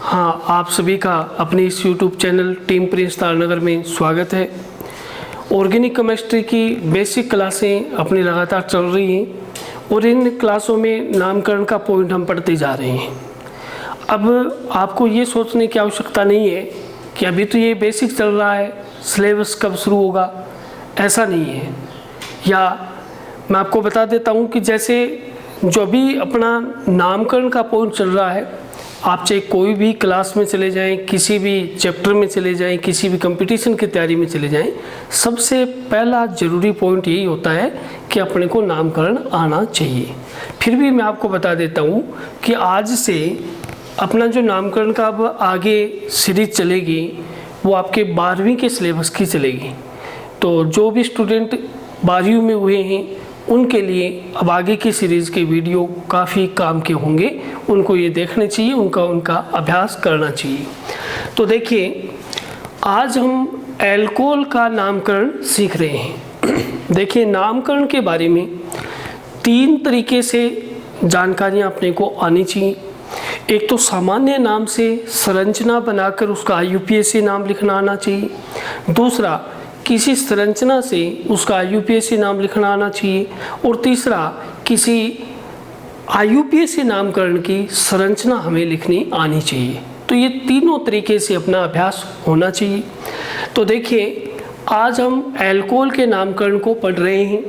हाँ, आप सभी का अपने इस YouTube channel team Prince Taranagar में स्वागत है। ऑर्गेनिक केमिस्ट्री की बेसिक क्लासें अपनी लगातार चल रही हैं और इन क्लासों में नामकरण का पॉइंट हम पढ़ते जा रहे हैं। अब आपको ये सोचने की आवश्यकता नहीं है कि अभी तो ये बेसिक चल रहा है, सिलेबस कब शुरू होगा, ऐसा नहीं है। या मैं आपको बता देता हूँ कि जैसे जो भी अपना नामकरण का पॉइंट चल रहा है, आप चाहे कोई भी क्लास में चले जाएं, किसी भी चैप्टर में चले जाएं, किसी भी कंपटीशन की तैयारी में चले जाएं, सबसे पहला ज़रूरी पॉइंट यही होता है कि अपने को नामकरण आना चाहिए। फिर भी मैं आपको बता देता हूँ कि आज से अपना जो नामकरण का अब आगे सीरीज चलेगी वो आपके 12वीं के सिलेबस की चलेगी। तो जो भी स्टूडेंट 12वीं में हुए हैं उनके लिए अब आगे की सीरीज़ के वीडियो काफ़ी काम के होंगे, उनको ये देखने चाहिए, उनका अभ्यास करना चाहिए। तो देखिए, आज हम एल्कोहल का नामकरण सीख रहे हैं। देखिए, नामकरण के बारे में 3 तरीके से जानकारियाँ अपने को आनी चाहिए। एक तो सामान्य नाम से संरचना बनाकर उसका IUPAC नाम लिखना आना चाहिए। दूसरा, किसी संरचना से उसका IUPAC नाम लिखना आना चाहिए। और तीसरा, किसी IUPAC नामकरण की संरचना हमें लिखनी आनी चाहिए। तो ये तीनों तरीके से अपना अभ्यास होना चाहिए। तो देखिए, आज हम एल्कोहल के नामकरण को पढ़ रहे हैं।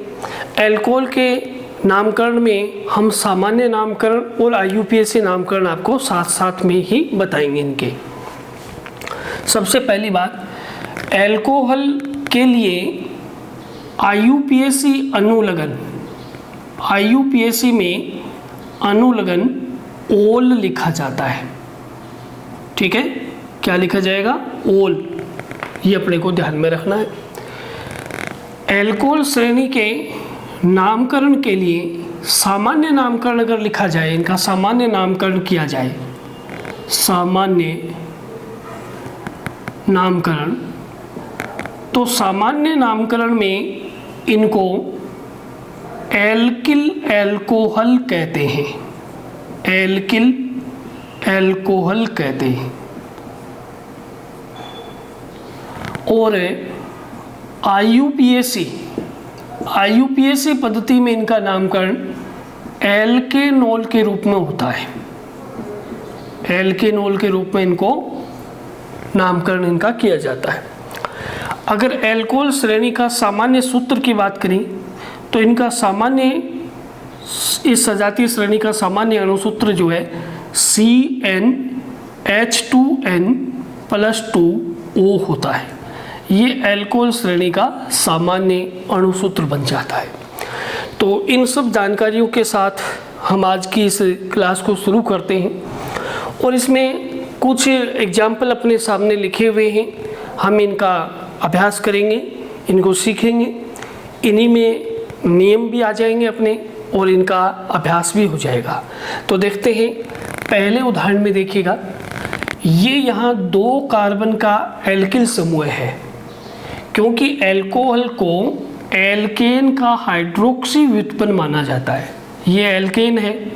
एल्कोहल के नामकरण में हम सामान्य नामकरण और IUPAC नामकरण आपको साथ साथ में ही बताएंगे इनके। सबसे पहली बात, एल्कोहल के लिए IUPAC अनुलग्न, IUPAC में अनुलग्न ओल लिखा जाता है। ठीक है, क्या लिखा जाएगा? ओल। ये अपने को ध्यान में रखना है। एल्कोहल श्रेणी के नामकरण के लिए सामान्य नामकरण अगर लिखा जाए, इनका सामान्य नामकरण किया जाए, सामान्य नामकरण, तो सामान्य नामकरण में इनको एल्किल एल्कोहल कहते हैं। एल्किल एल्कोहल कहते हैं। और IUPAC पद्धति में इनका नामकरण एल्केनोल के रूप में होता है। एल्केनोल के रूप में इनको नामकरण इनका किया जाता है। अगर एल्कोहल श्रेणी का सामान्य सूत्र की बात करें तो इनका सामान्य, इस सजातीय श्रेणी का सामान्य अणुसूत्र जो है CnH2n+2O होता है। ये एल्कोहल श्रेणी का सामान्य अणुसूत्र बन जाता है। तो इन सब जानकारियों के साथ हम आज की इस क्लास को शुरू करते हैं और इसमें कुछ एग्जाम्पल अपने सामने लिखे हुए हैं। हम इनका अभ्यास करेंगे, इनको सीखेंगे, इन्हीं में नियम भी आ जाएंगे अपने और इनका अभ्यास भी हो जाएगा। तो देखते हैं, पहले उदाहरण में देखिएगा, ये यहाँ 2 कार्बन का एल्किल समूह है। क्योंकि एल्कोहल को एल्केन का हाइड्रोक्सी व्युत्पन्न माना जाता है। ये एल्केन है,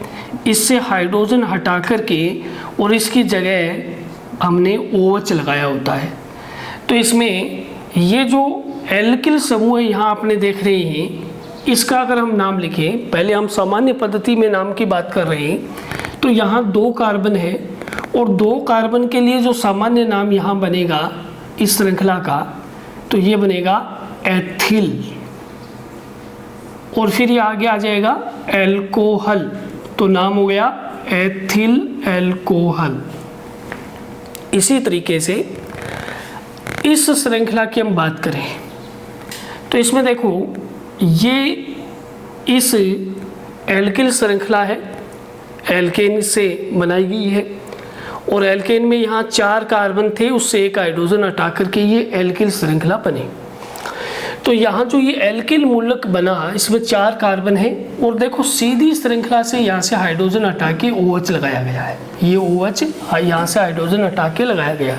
इससे हाइड्रोजन हटा करके और इसकी जगह हमने OH लगाया होता है। तो इसमें ये जो एल्किल समूह है यहाँ आपने देख रहे हैं, इसका अगर हम नाम लिखें, पहले हम सामान्य पद्धति में नाम की बात कर रहे हैं, तो यहाँ 2 कार्बन है और 2 कार्बन के लिए जो सामान्य नाम यहाँ बनेगा इस श्रृंखला का, तो ये बनेगा एथिल। और फिर ये आगे आ जाएगा एल्कोहल, तो नाम हो गया एथिल एल्कोहल। इसी तरीके से इस श्रृंखला की हम बात करें तो इसमें देखो, ये इस एल्किल श्रृंखला है, एल्केन से बनाई गई है और एल्केन में यहाँ 4 कार्बन थे, उससे एक हाइड्रोजन हटा करके ये एल्किल श्रृंखला बनी। तो यहाँ जो ये एल्किल मूलक बना, इसमें 4 कार्बन है और देखो सीधी श्रृंखला से यहाँ से हाइड्रोजन हटा के OH लगाया गया है। ये OH यहाँ से हाइड्रोजन हटा के लगाया गया।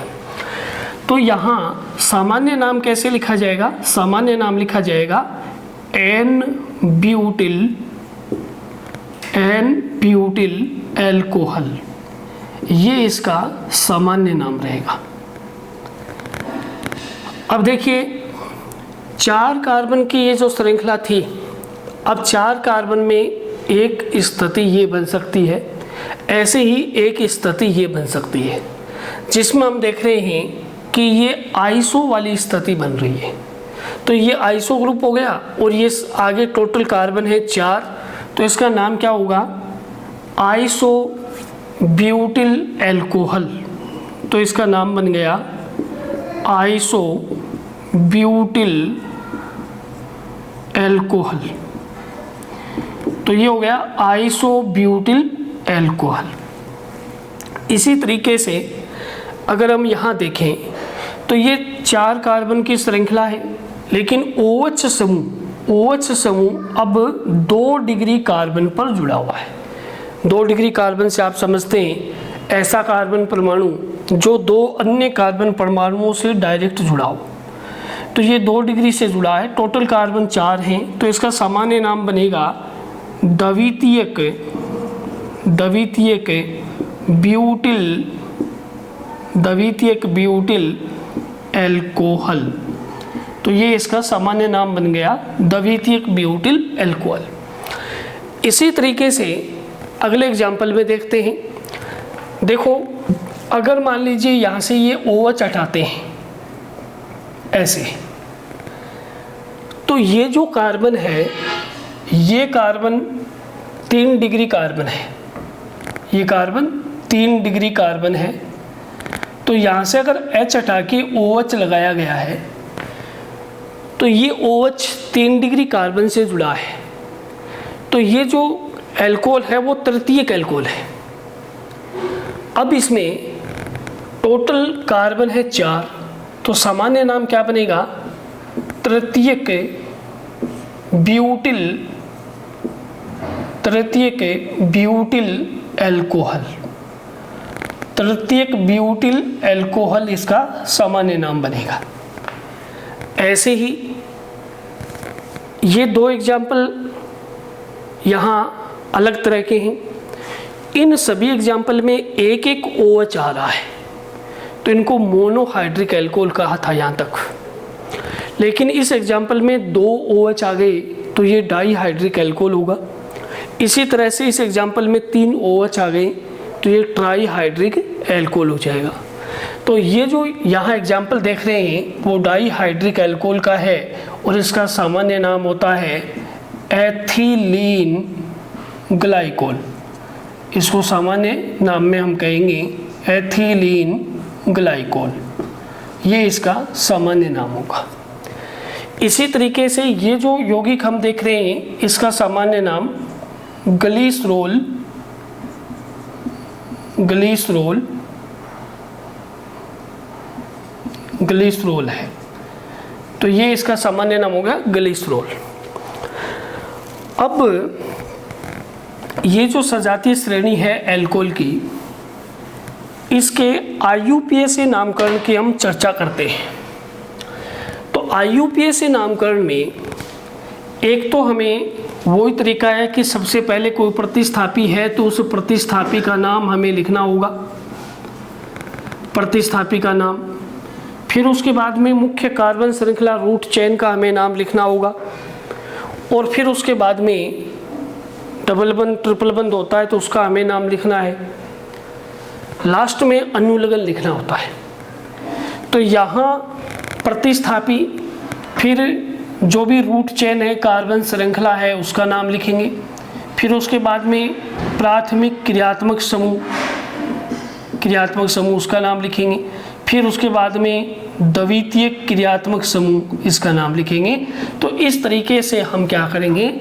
तो यहाँ सामान्य नाम कैसे लिखा जाएगा? सामान्य नाम लिखा जाएगा N-ब्यूटिल एल्कोहल। ये इसका सामान्य नाम रहेगा। अब देखिए 4 कार्बन की ये जो श्रृंखला थी, अब 4 कार्बन में एक स्थिति ये बन सकती है, ऐसे ही एक स्थिति ये बन सकती है, जिसमें हम देख रहे हैं कि ये आइसो वाली स्थिति बन रही है। तो ये आइसो ग्रुप हो गया और ये आगे टोटल कार्बन है 4, तो इसका नाम क्या होगा, आइसो ब्यूटिल एल्कोहल। तो इसका नाम बन गया आइसो ब्यूटिल एल्कोहल। तो ये हो गया आइसो ब्यूटिल एल्कोहल। इसी तरीके से अगर हम यहाँ देखें तो ये 4 कार्बन की श्रृंखला है, लेकिन OH समूह अब 2 डिग्री कार्बन पर जुड़ा हुआ है। 2 डिग्री कार्बन से आप समझते हैं ऐसा कार्बन परमाणु जो 2 अन्य कार्बन परमाणुओं से डायरेक्ट जुड़ा हो। तो ये 2 डिग्री से जुड़ा है, टोटल कार्बन 4 हैं, तो इसका सामान्य नाम बनेगा द्वितीयक ब्यूटिल एल्कोहल। तो ये इसका सामान्य नाम बन गया द्वितीयक ब्यूटिल एल्कोहल। इसी तरीके से अगले एग्जाम्पल में देखते हैं। देखो अगर मान लीजिए यहाँ से ये OH हटाते हैं ऐसे, तो ये जो कार्बन है, ये कार्बन 3 डिग्री कार्बन है, ये कार्बन 3 डिग्री कार्बन है। तो यहाँ से अगर H हटा के OH लगाया गया है, तो ये OH 3 डिग्री कार्बन से जुड़ा है। तो ये जो एल्कोहल है वो तृतीयक एल्कोहल है। अब इसमें टोटल कार्बन है 4, तो सामान्य नाम क्या बनेगा, तृतीयक ब्यूटिल एल्कोहल। तृतीयक ब्यूटिल एल्कोहल इसका सामान्य नाम बनेगा। ऐसे ही ये 2 एग्जाम्पल यहाँ अलग तरह के हैं। इन सभी एग्जाम्पल में एक एक OH आ रहा है, तो इनको मोनोहाइड्रिक एल्कोहल कहा था यहाँ तक। लेकिन इस एग्जाम्पल में 2 OH आ गए तो ये डाईहाइड्रिक एल्कोहल होगा। इसी तरह से इस एग्जाम्पल में 3 OH आ गए तो ये ट्राईहाइड्रिक एल्कोहल हो जाएगा। तो ये जो यहाँ एग्जाम्पल देख रहे हैं वो डाईहाइड्रिक एल्कोहल का है और इसका सामान्य नाम होता है एथिलीन ग्लाइकोल। इसको सामान्य नाम में हम कहेंगे एथिलीन ग्लाइकोल, ये इसका सामान्य नाम होगा। इसी तरीके से ये जो यौगिक हम देख रहे हैं इसका सामान्य नाम ग्लिसरोल है। तो ये इसका सामान्य नाम हो गया ग्लिसरोल। अब ये जो सजातीय श्रेणी है एल्कोहल की, इसके IUPAC नामकरण की हम चर्चा करते हैं। तो IUPAC नामकरण में एक तो हमें वही तरीका है कि सबसे पहले कोई प्रतिस्थापी है तो उस प्रतिस्थापी का नाम हमें लिखना होगा, प्रतिस्थापी का नाम। फिर उसके बाद में मुख्य कार्बन श्रृंखला रूट चेन का हमें नाम लिखना होगा, और फिर उसके बाद में डबल बंद ट्रिपल बंद होता है तो उसका हमें नाम लिखना है। लास्ट में अनुलग्न लिखना होता है। तो यहाँ प्रतिस्थापी, फिर जो भी रूट चेन है कार्बन श्रृंखला है उसका नाम लिखेंगे, फिर उसके बाद में प्राथमिक क्रियात्मक समूह उसका नाम लिखेंगे, फिर उसके बाद में द्वितीयक क्रियात्मक समूह इसका नाम लिखेंगे। तो इस तरीके से हम क्या करेंगे,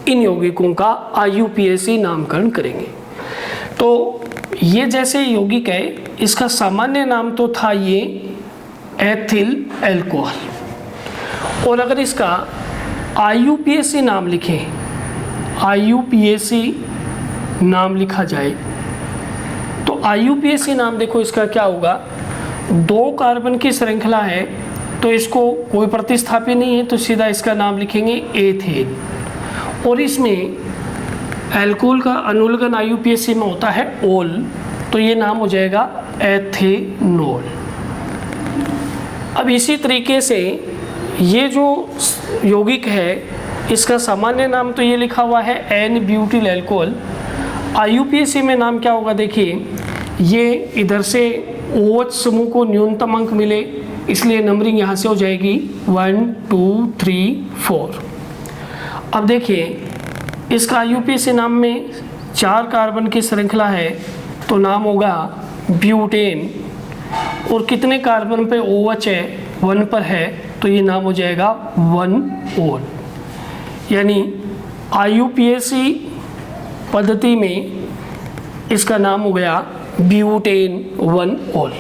इन यौगिकों का IUPAC नामकरण करेंगे। तो ये जैसे यौगिक है, इसका सामान्य नाम तो था ये एथिल एल्कोहल, और अगर इसका IUPAC नाम लिखें, IUPAC नाम लिखा जाए तो IUPAC नाम देखो इसका क्या होगा, 2 कार्बन की श्रृंखला है तो इसको कोई प्रतिस्थापी नहीं है तो सीधा इसका नाम लिखेंगे एथेन, और इसमें एल्कोहल का अनुलग्न IUPAC में होता है ओल, तो ये नाम हो जाएगा एथेनॉल। अब इसी तरीके से ये जो यौगिक है इसका सामान्य नाम तो ये लिखा हुआ है एन ब्यूटिल अल्कोहल। IUPAC में नाम क्या होगा, देखिए ये इधर से OH समूह को न्यूनतम अंक मिले इसलिए नंबरिंग यहाँ से हो जाएगी 1 2 3 4। अब देखिए इसका IUPAC नाम में 4 कार्बन की श्रृंखला है तो नाम होगा ब्यूटेन, और कितने कार्बन पे OH है, 1 पर है तो ये नाम हो जाएगा 1 ओल। यानी IUPAC पद्धति में इसका नाम हो गया ब्यूटेन 1 ओल।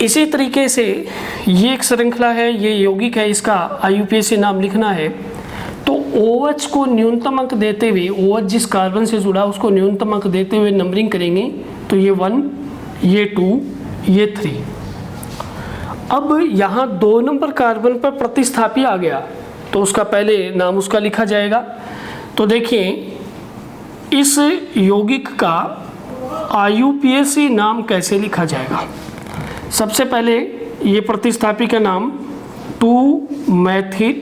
इसी तरीके से ये एक श्रृंखला है, ये यौगिक है, इसका IUPAC नाम लिखना है तो OH को न्यूनतम अंक देते हुए, OH जिस कार्बन से जुड़ा उसको न्यूनतम अंक देते हुए नंबरिंग करेंगे तो ये 1, ये 2, ये 3। अब यहाँ 2 नंबर कार्बन पर प्रतिस्थापी आ गया तो उसका पहले नाम उसका लिखा जाएगा। तो देखिए इस यौगिक का IUPAC नाम कैसे लिखा जाएगा। सबसे पहले ये प्रतिस्थापी का नाम 2 मैथिल,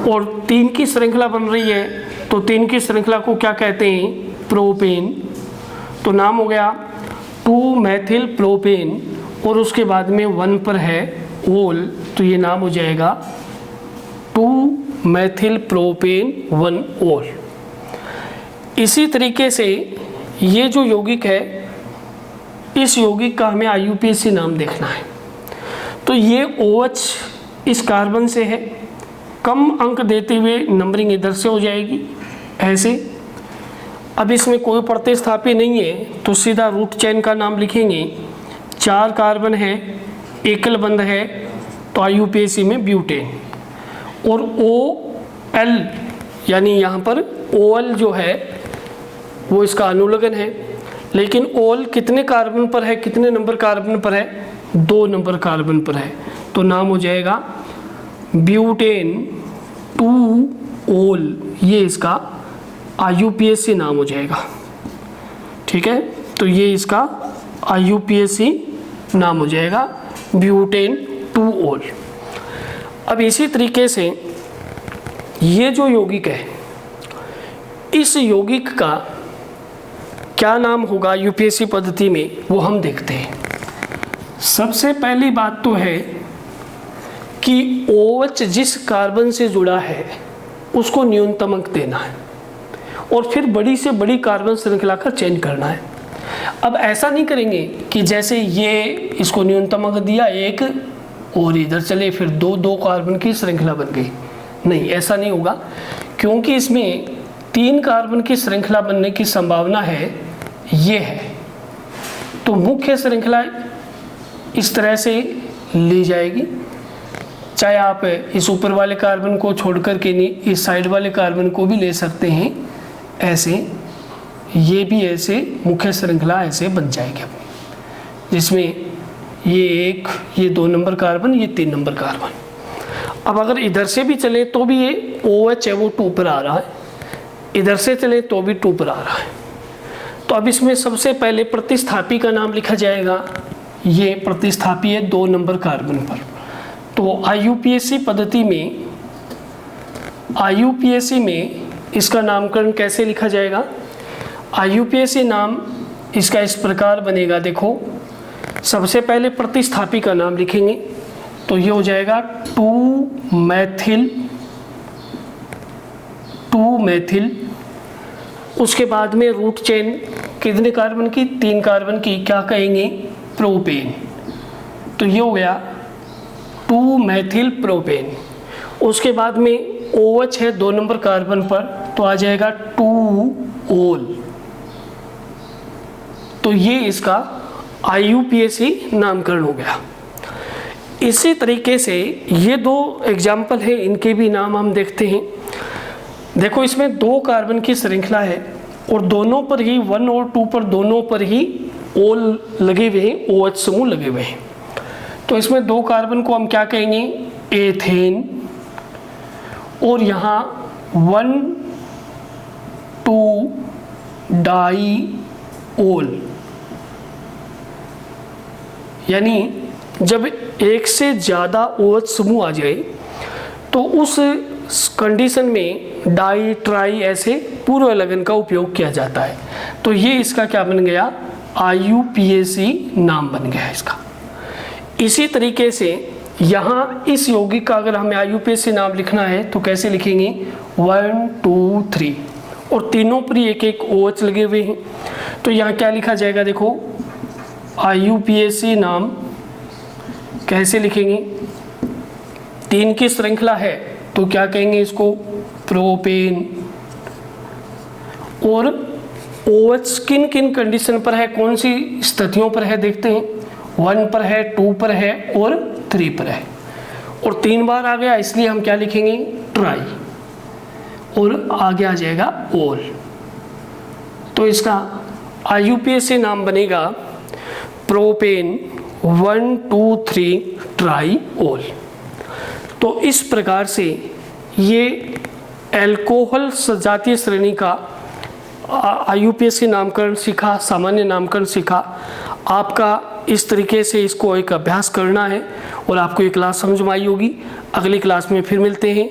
और 3 की श्रृंखला बन रही है तो 3 की श्रृंखला को क्या कहते हैं, प्रोपेन। तो नाम हो गया 2 मैथिल प्रोपेन, और उसके बाद में 1 पर है ओल तो ये नाम हो जाएगा 2 मैथिल प्रोपेन 1 ओल। इसी तरीके से ये जो यौगिक है इस यौगिक का हमें IUPAC नाम देखना है। तो ये OH इस कार्बन से है, कम अंक देते हुए नंबरिंग इधर से हो जाएगी ऐसे। अब इसमें कोई प्रतिस्थापी नहीं है तो सीधा रूट चेन का नाम लिखेंगे। 4 कार्बन है, एकल बंध है तो IUPAC में ब्यूटेन, और OL यानी यहाँ पर OL जो है वो इसका अनुलग्न है, लेकिन OL कितने कार्बन पर है, कितने नंबर कार्बन पर है, 2 नंबर कार्बन पर है तो नाम हो जाएगा ब्यूटेन 2 ओल। ये इसका IUPAC नाम हो जाएगा, ठीक है। तो ये इसका IUPAC नाम हो जाएगा ब्यूटेन 2 ओल। अब इसी तरीके से ये जो यौगिक है इस यौगिक का क्या नाम होगा IUPAC पद्धति में वो हम देखते हैं। सबसे पहली बात तो है कि OH जिस कार्बन से जुड़ा है उसको न्यूनतम अंक देना है और फिर बड़ी से बड़ी कार्बन श्रृंखला का चयन करना है। अब ऐसा नहीं करेंगे कि जैसे ये इसको न्यूनतम अंक दिया 1 और इधर चले फिर 2 कार्बन की श्रृंखला बन गई, नहीं ऐसा नहीं होगा, क्योंकि इसमें 3 कार्बन की श्रृंखला बनने की संभावना है, ये है। तो मुख्य श्रृंखला इस तरह से ली जाएगी, चाहे आप इस ऊपर वाले कार्बन को छोड़ कर के नहीं इस साइड वाले कार्बन को भी ले सकते हैं ऐसे, ये भी ऐसे मुख्य श्रृंखला ऐसे बन जाएगी अपनी, जिसमें ये 1, ये 2 नंबर कार्बन, ये 3 नंबर कार्बन। अब अगर इधर से भी चले तो भी ये OH है वो 2 पर आ रहा है, इधर से चले तो भी 2 पर आ रहा है। तो अब इसमें सबसे पहले प्रतिस्थापी का नाम लिखा जाएगा, ये प्रतिस्थापी है 2 नंबर कार्बन पर। तो IUPAC पद्धति में IUPAC में इसका नामकरण कैसे लिखा जाएगा। IUPAC नाम इसका इस प्रकार बनेगा, देखो सबसे पहले प्रतिस्थापी का नाम लिखेंगे तो ये हो जाएगा 2 मैथिल, उसके बाद में रूट चेन कितने कार्बन की, 3 कार्बन की, क्या कहेंगे, प्रोपेन। तो ये हो गया 2 मैथिल प्रोपेन। उसके बाद में OH है 2 नंबर कार्बन पर तो आ जाएगा 2 ओल। तो ये इसका IUPAC नामकरण हो गया। इसी तरीके से ये 2 एग्जाम्पल है, इनके भी नाम हम देखते हैं। देखो इसमें 2 कार्बन की श्रृंखला है और दोनों पर ही 1 और 2 पर दोनों पर ही ओल लगे हुए हैं, OH समूह लगे हुए हैं। तो इसमें 2 कार्बन को हम क्या कहेंगे, एथेन, और यहाँ 1 2 डाईओल। यानी जब एक से ज़्यादा OH समूह आ जाए तो उस कंडीशन में डाई, ट्राई ऐसे पूर्व लगन का उपयोग किया जाता है। तो ये इसका क्या बन गया, IUPAC नाम बन गया इसका। इसी तरीके से यहाँ इस यौगिक का अगर हमें IUPAC नाम लिखना है तो कैसे लिखेंगे, 1 2 3, और तीनों पर एक एक OH लगे हुए हैं। तो यहाँ क्या लिखा जाएगा, देखो IUPAC नाम कैसे लिखेंगे, 3 की श्रृंखला है तो क्या कहेंगे इसको, प्रोपेन। और OH किन किन कंडीशन पर है, कौन सी स्थितियों पर है देखते हैं, 1 पर है, 2 पर है और 3 पर है। और 3 बार आ गया इसलिए हम क्या लिखेंगे, ट्राई, और आगे आ जाएगा ओल। तो इसका IUPAC नाम बनेगा प्रोपेन 1 2 3 ट्राईओल। तो इस प्रकार से ये एल्कोहल सजातीय श्रेणी का IUPAC नामकरण सीखा, सामान्य नामकरण सीखा। आपका इस तरीके से इसको एक अभ्यास करना है और आपको ये क्लास समझ में आई होगी। अगली क्लास में फिर मिलते हैं।